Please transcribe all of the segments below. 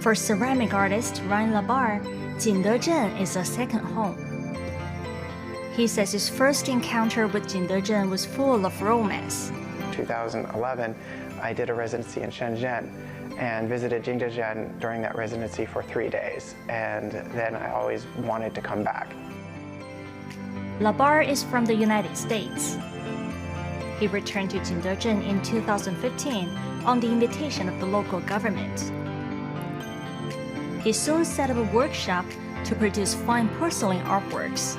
For ceramic artist Ryan LaBar, Jingdezhen is a second home. He says his first encounter with Jingdezhen was full of romance. 2011, I did a residency in Shenzhen and visited Jingdezhen during that residency for 3 days, and then I always wanted to come back. LaBar is from the United States. He returned to Jingdezhen in 2015 on the invitation of the local government. He soon set up a workshop to produce fine porcelain artworks.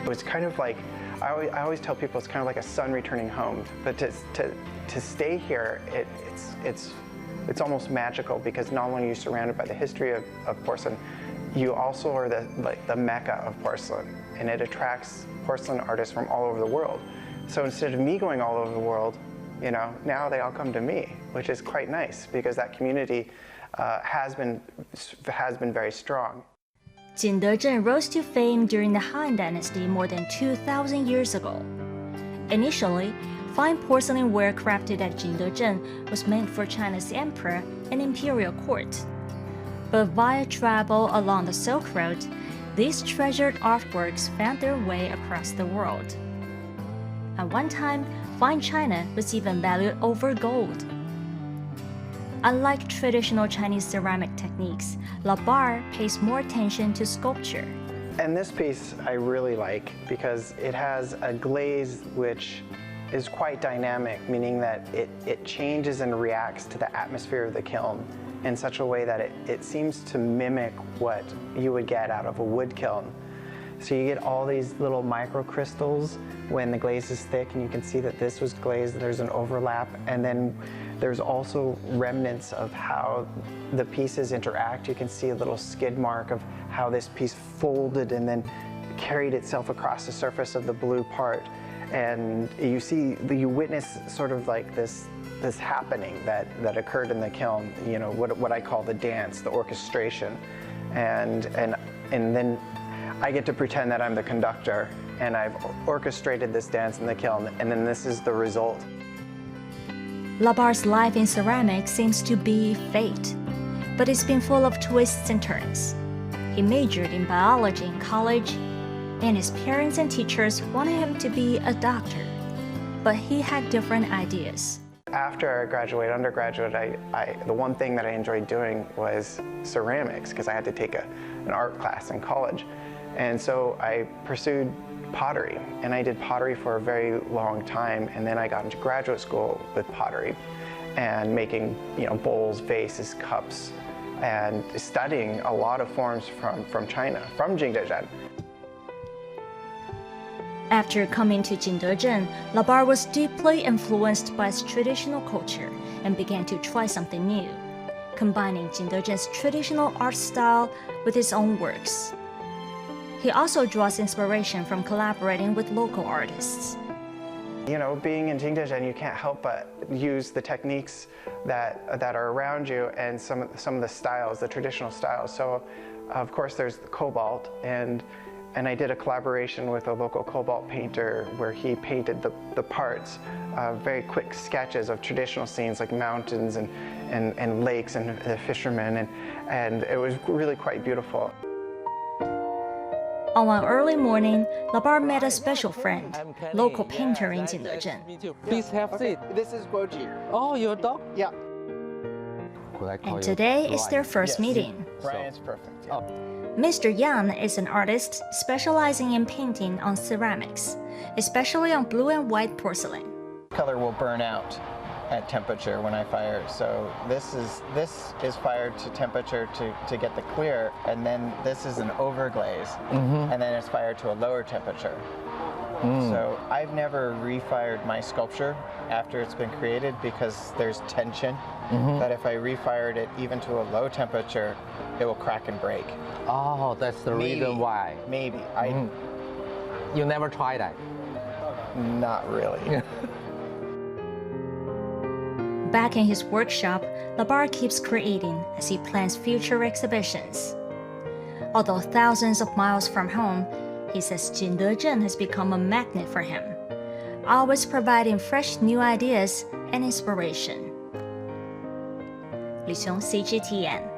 It was kind of like, I always tell people it's kind of like a son returning home, but to stay here, it's almost magical, because not only are you surrounded by the history of porcelain, you also are the mecca of porcelain, and it attracts porcelain artists from all over the world. So instead of me going all over the world, now they all come to me, which is quite nice, because that community has been very strong. Jingdezhen rose to fame during the Han Dynasty more than 2,000 years ago. Initially, fine porcelain ware crafted at Jingdezhen was meant for China's emperor and imperial court. But via travel along the Silk Road, these treasured artworks found their way across the world. At one time, fine china was even valued over gold. Unlike traditional Chinese ceramic techniques, LaBar pays more attention to sculpture. And this piece I really like because it has a glaze which is quite dynamic, meaning that it changes and reacts to the atmosphere of the kiln in such a way that it seems to mimic what you would get out of a wood kiln. So you get all these little microcrystals when the glaze is thick, and you can see that this was glazed, there's an overlap, and then there's also remnants of how the pieces interact. You can see a little skid mark of how this piece folded and then carried itself across the surface of the blue part. And you witness sort of like this happening that occurred in the kiln, what I call the dance, the orchestration. And then I get to pretend that I'm the conductor, and I've orchestrated this dance in the kiln, and then this is the result. LaBar's life in ceramics seems to be fate, but it's been full of twists and turns. He majored in biology in college, and his parents and teachers wanted him to be a doctor, but he had different ideas. After I graduated, undergraduate, the one thing that I enjoyed doing was ceramics, because I had to take an art class in college. And so I pursued pottery, and I did pottery for a very long time, and then I got into graduate school with pottery and making bowls, vases, cups, and studying a lot of forms from China, from Jingdezhen. After coming to Jingdezhen, LaBar was deeply influenced by its traditional culture and began to try something new, combining Jingdezhen's traditional art style with his own works. He also draws inspiration from collaborating with local artists. Being in Jingdezhen, you can't help but use the techniques that are around you and some of the styles, the traditional styles. So, of course, there's the cobalt, and I did a collaboration with a local cobalt painter where he painted the parts, very quick sketches of traditional scenes like mountains and lakes and fishermen, and it was really quite beautiful. On one early morning, LaBar met a special friend, local painter in Jingdezhen. Please have a seat. This is Guoji. Oh, your dog? Yeah. And today is their first meeting. Ryan's perfect. Yeah. Mr. Yang is an artist specializing in painting on ceramics, especially on blue and white porcelain. Color will burn out at temperature when I fire. So this is fired to temperature to get the clear, and then this is an overglaze, and then it's fired to a lower temperature. So I've never refired my sculpture after it's been created because there's tension that if I refired it even to a low temperature, it will crack and break. Oh, that's the reason why. Maybe. You never tried that? Not really. Back in his workshop, LaBar keeps creating as he plans future exhibitions. Although thousands of miles from home, he says Jingdezhen has become a magnet for him, always providing fresh new ideas and inspiration. Li Qiong, CGTN.